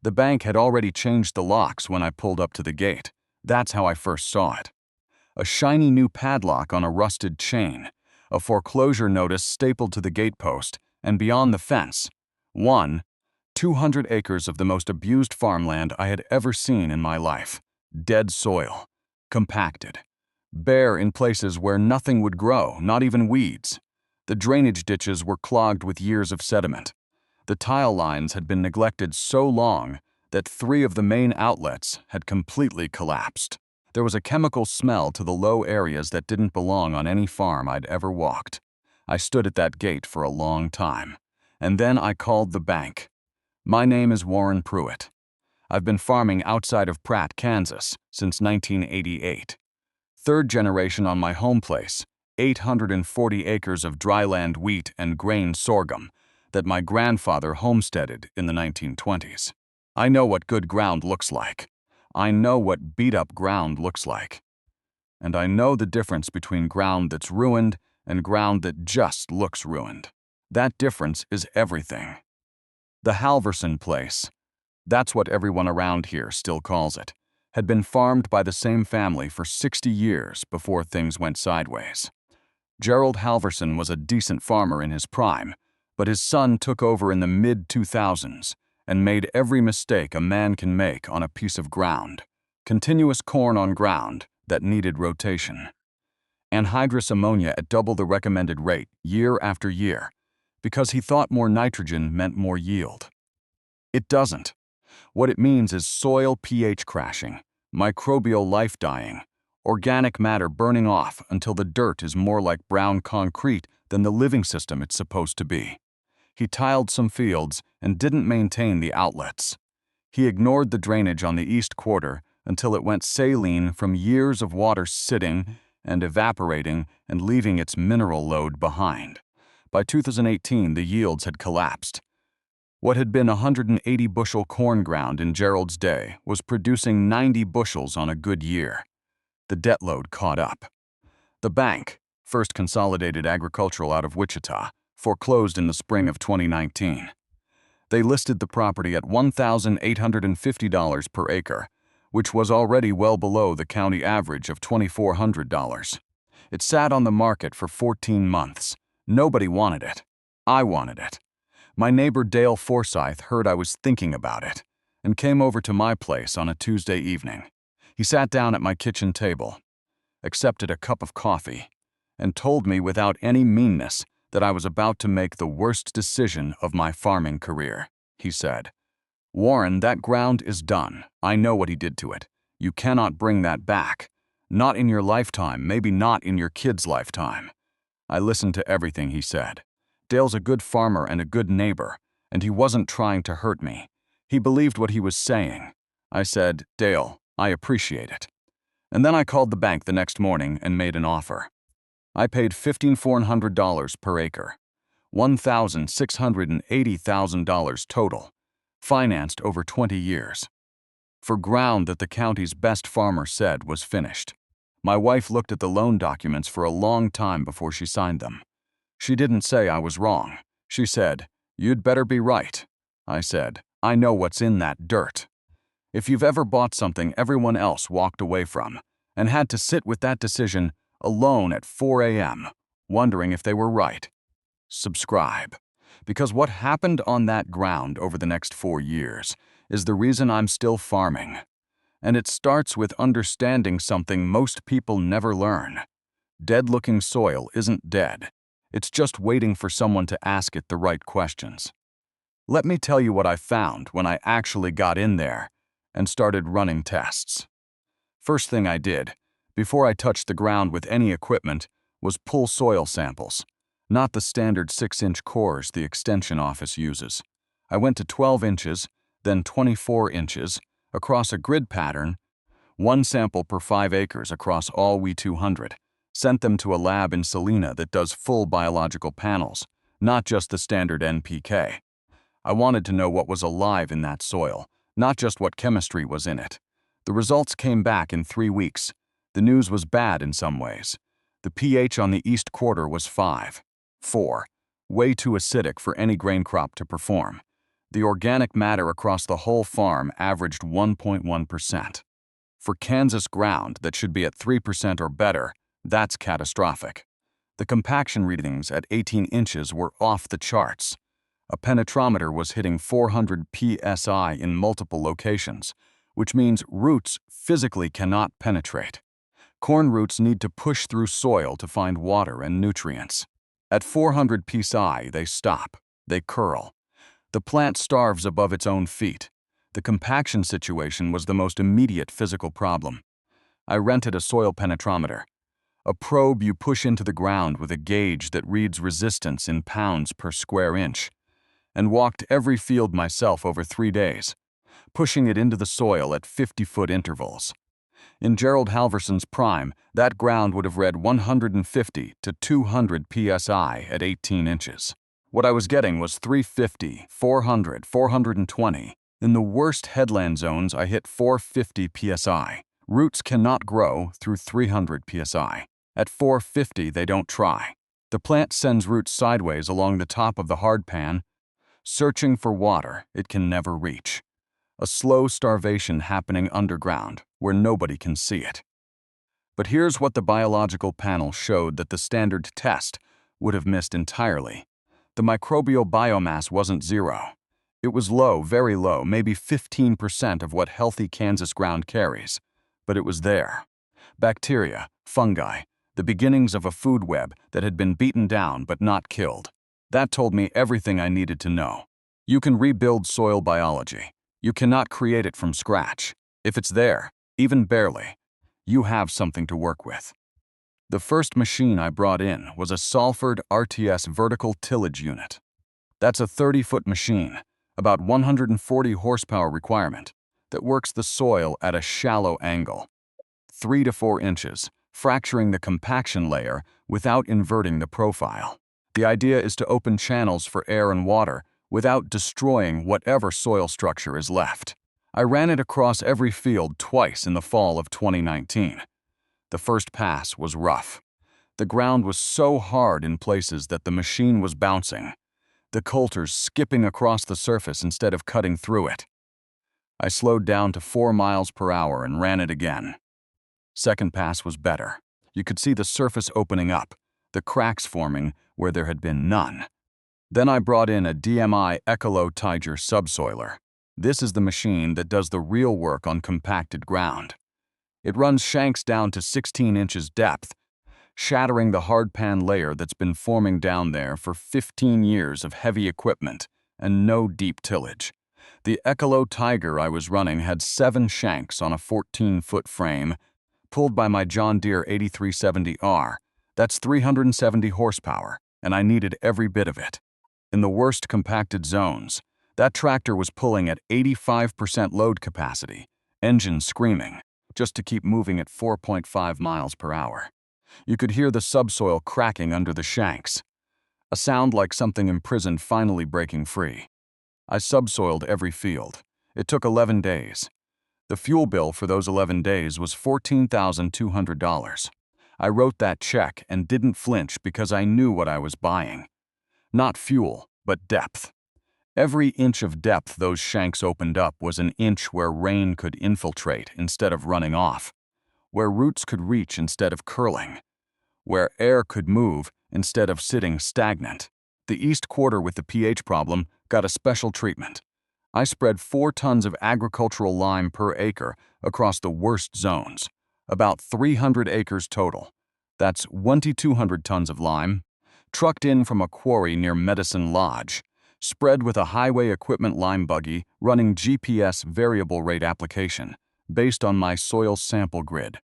The bank had already changed the locks when I pulled up to the gate. That's how I first saw it. A shiny new padlock on a rusted chain, a foreclosure notice stapled to the gatepost, and beyond the fence, 200 acres of the most abused farmland I had ever seen in my life. Dead soil, compacted, bare in places where nothing would grow, not even weeds. The drainage ditches were clogged with years of sediment. The tile lines had been neglected so long that 3 of the main outlets had completely collapsed. There was a chemical smell to the low areas that didn't belong on any farm I'd ever walked. I stood at that gate for a long time, and then I called the bank. My name is Warren Pruitt. I've been farming outside of Pratt, Kansas, since 1988. Third generation on my home place, 840 acres of dryland wheat and grain sorghum that my grandfather homesteaded in the 1920s. I know what good ground looks like. I know what beat-up ground looks like. And I know the difference between ground that's ruined and ground that just looks ruined. That difference is everything. The Halverson place, that's what everyone around here still calls it, had been farmed by the same family for 60 years before things went sideways. Gerald Halverson was a decent farmer in his prime, but his son took over in the mid-2000s and made every mistake a man can make on a piece of ground, continuous corn on ground that needed rotation. Anhydrous ammonia at double the recommended rate year after year, because he thought more nitrogen meant more yield. It doesn't. What it means is soil pH crashing, microbial life dying, organic matter burning off until the dirt is more like brown concrete than the living system it's supposed to be. He tiled some fields and didn't maintain the outlets. He ignored the drainage on the east quarter until it went saline from years of water sitting and evaporating and leaving its mineral load behind. By 2018, the yields had collapsed. What had been 180 bushel corn ground in Gerald's day was producing 90 bushels on a good year. The debt load caught up. The bank, First Consolidated Agricultural out of Wichita, foreclosed in the spring of 2019. They listed the property at $1,850 per acre, which was already well below the county average of $2,400. It sat on the market for 14 months. Nobody wanted it. I wanted it. My neighbor Dale Forsyth heard I was thinking about it and came over to my place on a Tuesday evening. He sat down at my kitchen table, accepted a cup of coffee, and told me without any meanness that I was about to make the worst decision of my farming career. He said, "Warren, that ground is done. I know what he did to it. You cannot bring that back. Not in your lifetime, maybe not in your kid's lifetime." I listened to everything he said. Dale's a good farmer and a good neighbor, and he wasn't trying to hurt me. He believed what he was saying. I said, "Dale, I appreciate it." And then I called the bank the next morning and made an offer. I paid $1,400 per acre, $1,680,000 total, financed over 20 years, for ground that the county's best farmer said was finished. My wife looked at the loan documents for a long time before she signed them. She didn't say I was wrong. She said, "You'd better be right." I said, "I know what's in that dirt." If you've ever bought something everyone else walked away from and had to sit with that decision alone at 4 a.m., wondering if they were right, subscribe. Because what happened on that ground over the next 4 years is the reason I'm still farming. And it starts with understanding something most people never learn. Dead-looking soil isn't dead. It's just waiting for someone to ask it the right questions. Let me tell you what I found when I actually got in there and started running tests. First thing I did, before I touched the ground with any equipment, was pull soil samples, not the standard 6-inch cores the extension office uses. I went to 12 inches, then 24 inches, across a grid pattern, 1 sample per 5 acres across all We200, sent them to a lab in Salina that does full biological panels, not just the standard NPK. I wanted to know what was alive in that soil, not just what chemistry was in it. The results came back in 3 weeks. The news was bad in some ways. The pH on the east quarter was 5.4, way too acidic for any grain crop to perform. The organic matter across the whole farm averaged 1.1%. For Kansas ground that should be at 3% or better, that's catastrophic. The compaction readings at 18 inches were off the charts. A penetrometer was hitting 400 psi in multiple locations, which means roots physically cannot penetrate. Corn roots need to push through soil to find water and nutrients. At 400 psi, they stop. They curl. The plant starves above its own feet. The compaction situation was the most immediate physical problem. I rented a soil penetrometer, a probe you push into the ground with a gauge that reads resistance in pounds per square inch, and walked every field myself over 3 days, pushing it into the soil at 50-foot intervals. In Gerald Halverson's prime, that ground would have read 150 to 200 psi at 18 inches. What I was getting was 350, 400, 420. In the worst headland zones, I hit 450 psi. Roots cannot grow through 300 psi. At 450, they don't try. The plant sends roots sideways along the top of the hard pan, searching for water it can never reach. A slow starvation happening underground where nobody can see it. But here's what the biological panel showed that the standard test would have missed entirely. The microbial biomass wasn't zero. It was low, very low, maybe 15% of what healthy Kansas ground carries. But it was there. Bacteria, fungi, the beginnings of a food web that had been beaten down but not killed. That told me everything I needed to know. You can rebuild soil biology. You cannot create it from scratch. If it's there, even barely, you have something to work with. The first machine I brought in was a Salford RTS vertical tillage unit. That's a 30-foot machine, about 140 horsepower requirement, that works the soil at a shallow angle, 3 to 4 inches, fracturing the compaction layer without inverting the profile. The idea is to open channels for air and water without destroying whatever soil structure is left. I ran it across every field twice in the fall of 2019. The first pass was rough. The ground was so hard in places that the machine was bouncing, the coulters skipping across the surface instead of cutting through it. I slowed down to 4 miles per hour and ran it again. Second pass was better. You could see the surface opening up, the cracks forming where there had been none. Then I brought in a DMI Ecolo-Tiger subsoiler. This is the machine that does the real work on compacted ground. It runs shanks down to 16 inches depth, shattering the hard pan layer that's been forming down there for 15 years of heavy equipment and no deep tillage. The Ecolo-Tiger I was running had 7 shanks on a 14-foot frame, pulled by my John Deere 8370R. That's 370 horsepower, and I needed every bit of it. In the worst compacted zones, that tractor was pulling at 85% load capacity, engine screaming, just to keep moving at 4.5 miles per hour. You could hear the subsoil cracking under the shanks, a sound like something imprisoned finally breaking free. I subsoiled every field. It took 11 days. The fuel bill for those 11 days was $14,200. I wrote that check and didn't flinch because I knew what I was buying. Not fuel, but depth. Every inch of depth those shanks opened up was an inch where rain could infiltrate instead of running off, where roots could reach instead of curling, where air could move instead of sitting stagnant. The east quarter with the pH problem got a special treatment. I spread 4 tons of agricultural lime per acre across the worst zones, about 300 acres total. That's 2,200 tons of lime, trucked in from a quarry near Medicine Lodge, spread with a highway equipment lime buggy running GPS variable rate application, based on my soil sample grid.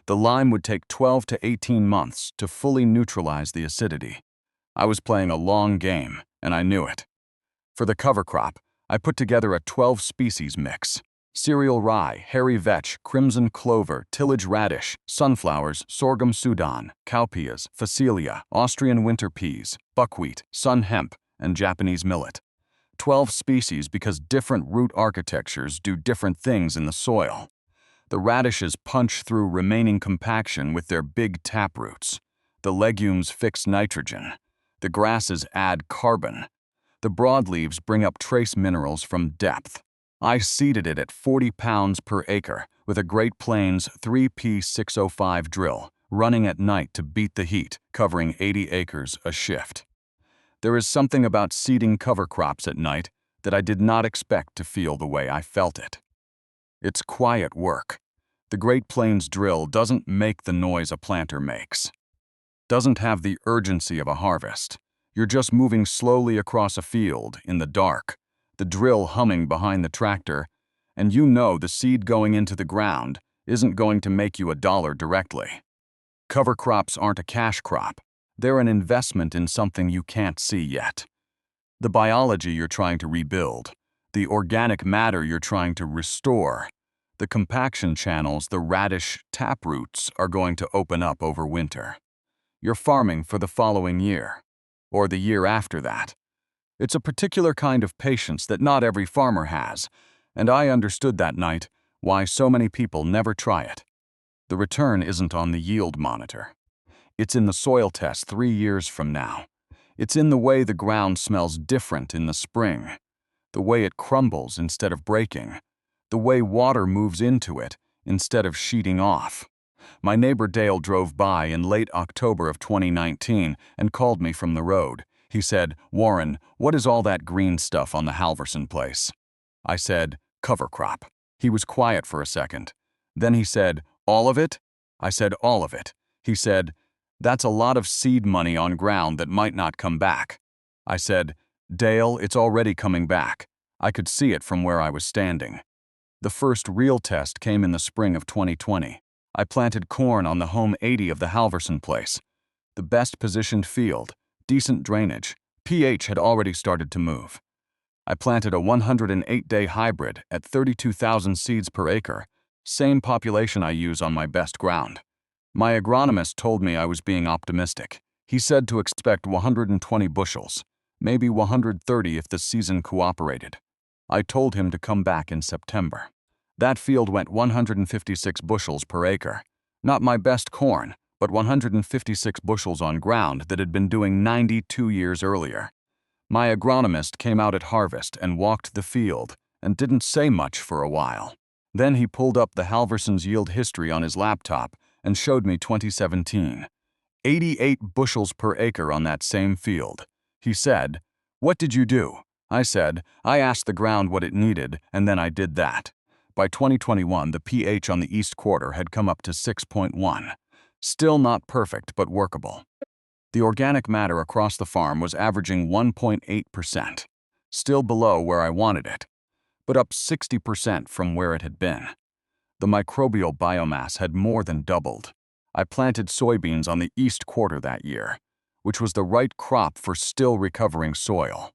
The lime would take 12 to 18 months to fully neutralize the acidity. I was playing a long game, and I knew it. For the cover crop, I put together a 12-species mix. Cereal rye, hairy vetch, crimson clover, tillage radish, sunflowers, sorghum Sudan, cowpeas, phacelia, Austrian winter peas, buckwheat, sun hemp, and Japanese millet. 12 species because different root architectures do different things in the soil. The radishes punch through remaining compaction with their big taproots. The legumes fix nitrogen. The grasses add carbon. The broadleaves bring up trace minerals from depth. I seeded it at 40 pounds per acre with a Great Plains 3P605 drill, running at night to beat the heat, covering 80 acres a shift. There is something about seeding cover crops at night that I did not expect to feel the way I felt it. It's quiet work. The Great Plains drill doesn't make the noise a planter makes. Doesn't have the urgency of a harvest. You're just moving slowly across a field in the dark, the drill humming behind the tractor, and you know the seed going into the ground isn't going to make you $1 directly. Cover crops aren't a cash crop. They're an investment in something you can't see yet. The biology you're trying to rebuild, the organic matter you're trying to restore, the compaction channels the radish taproots are going to open up over winter. You're farming for the following year, or the year after that. It's a particular kind of patience that not every farmer has, and I understood that night why so many people never try it. The return isn't on the yield monitor. It's in the soil test 3 years from now. It's in the way the ground smells different in the spring, the way it crumbles instead of breaking, the way water moves into it instead of sheeting off. My neighbor Dale drove by in late October of 2019 and called me from the road. He said, "Warren, what is all that green stuff on the Halverson place?" I said, "Cover crop." He was quiet for a second. Then he said, "All of it?" I said, "All of it." He said, "That's a lot of seed money on ground that might not come back." I said, "Dale, it's already coming back. I could see it from where I was standing." The first real test came in the spring of 2020. I planted corn on the home 80 of the Halverson place. The best positioned field, decent drainage, pH had already started to move. I planted a 108-day hybrid at 32,000 seeds per acre, same population I use on my best ground. My agronomist told me I was being optimistic. He said to expect 120 bushels, maybe 130 if the season cooperated. I told him to come back in September. That field went 156 bushels per acre. Not my best corn, but 156 bushels on ground that had been doing 92 years earlier. My agronomist came out at harvest and walked the field and didn't say much for a while. Then he pulled up the Halverson's yield history on his laptop and showed me 2017. 88 bushels per acre on that same field. He said, "What did you do?" I said, "I asked the ground what it needed, and then I did that." By 2021, the pH on the east quarter had come up to 6.1. Still not perfect, but workable. The organic matter across the farm was averaging 1.8%, still below where I wanted it, but up 60% from where it had been. The microbial biomass had more than doubled. I planted soybeans on the east quarter that year, which was the right crop for still recovering soil.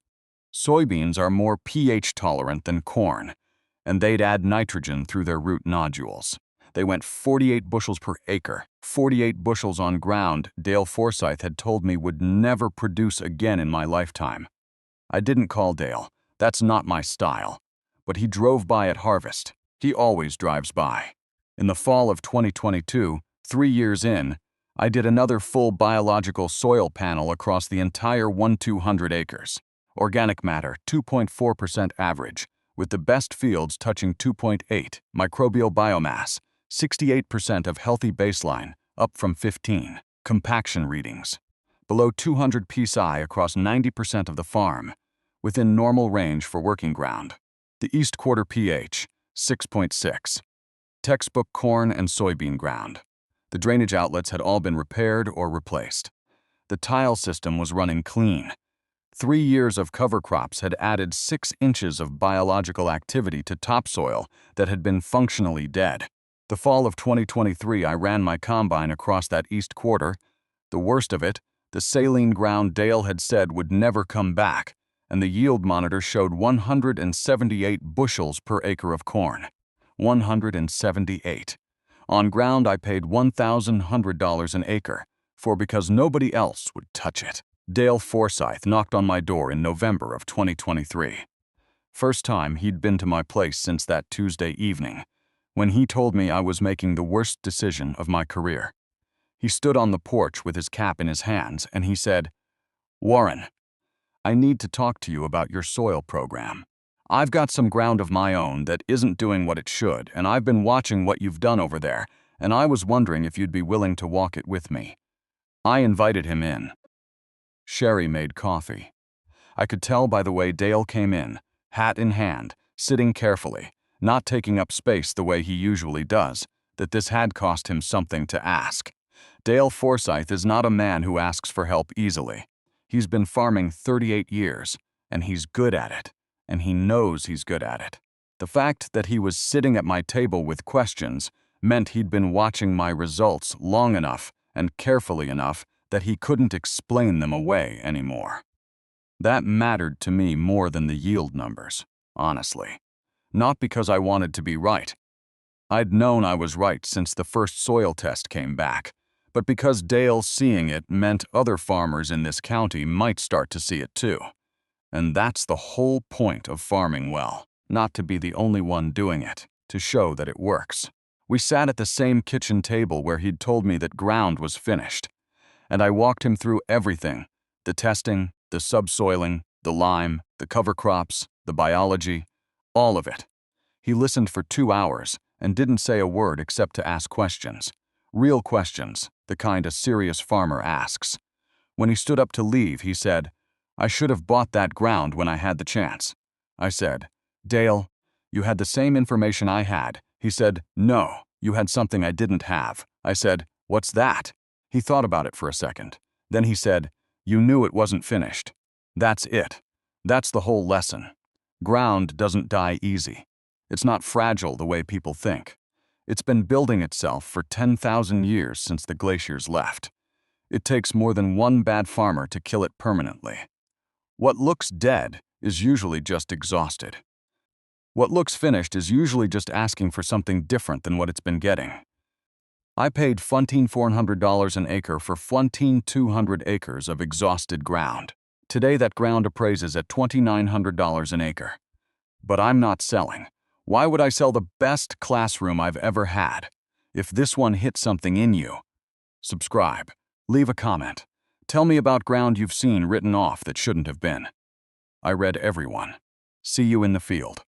Soybeans are more pH tolerant than corn, and they'd add nitrogen through their root nodules. They went 48 bushels per acre, 48 bushels on ground Dale Forsyth had told me would never produce again in my lifetime. I didn't call Dale. That's not my style. But he drove by at harvest. He always drives by. In the fall of 2022, 3 years in, I did another full biological soil panel across the entire 1,200 acres. Organic matter, 2.4% average, with the best fields touching 2.8. Microbial biomass, 68% of healthy baseline, up from 15. Compaction readings, below 200 psi across 90% of the farm, within normal range for working ground. The east quarter pH, 6.6. Textbook corn and soybean ground. The drainage outlets had all been repaired or replaced. The tile system was running clean. 3 years of cover crops had added 6 inches of biological activity to topsoil that had been functionally dead. The fall of 2023, I ran my combine across that east quarter. The worst of it, the saline ground Dale had said would never come back, and the yield monitor showed 178 bushels per acre of corn. 178. On ground I paid $1,100 an acre, because nobody else would touch it. Dale Forsyth knocked on my door in November of 2023. First time he'd been to my place since that Tuesday evening, when he told me I was making the worst decision of my career. He stood on the porch with his cap in his hands and he said, "Warren, I need to talk to you about your soil program. I've got some ground of my own that isn't doing what it should, and I've been watching what you've done over there, and I was wondering if you'd be willing to walk it with me." I invited him in. Sherry made coffee. I could tell by the way Dale came in, hat in hand, sitting carefully, not taking up space the way he usually does, that this had cost him something to ask. Dale Forsyth is not a man who asks for help easily. He's been farming 38 years, and he's good at it, and he knows he's good at it. The fact that he was sitting at my table with questions meant he'd been watching my results long enough and carefully enough that he couldn't explain them away anymore. That mattered to me more than the yield numbers, honestly. Not because I wanted to be right. I'd known I was right since the first soil test came back, but because Dale seeing it meant other farmers in this county might start to see it too. And that's the whole point of farming well, not to be the only one doing it, to show that it works. We sat at the same kitchen table where he'd told me that ground was finished, and I walked him through everything: the testing, the subsoiling, the lime, the cover crops, the biology, all of it. He listened for 2 hours and didn't say a word except to ask questions. Real questions, the kind a serious farmer asks. When he stood up to leave, he said, "I should have bought that ground when I had the chance." I said, "Dale, you had the same information I had." He said, "No, you had something I didn't have." I said, "What's that?" He thought about it for a second. Then he said, "You knew it wasn't finished." That's it. That's the whole lesson. Ground doesn't die easy. It's not fragile the way people think. It's been building itself for 10,000 years since the glaciers left. It takes more than one bad farmer to kill it permanently. What looks dead is usually just exhausted. What looks finished is usually just asking for something different than what it's been getting. I paid $1,400 an acre for 1,200 acres of exhausted ground. Today that ground appraises at $2,900 an acre. But I'm not selling. Why would I sell the best classroom I've ever had? If this one hit something in you, subscribe, leave a comment. Tell me about ground you've seen written off that shouldn't have been. I read everyone. See you in the field.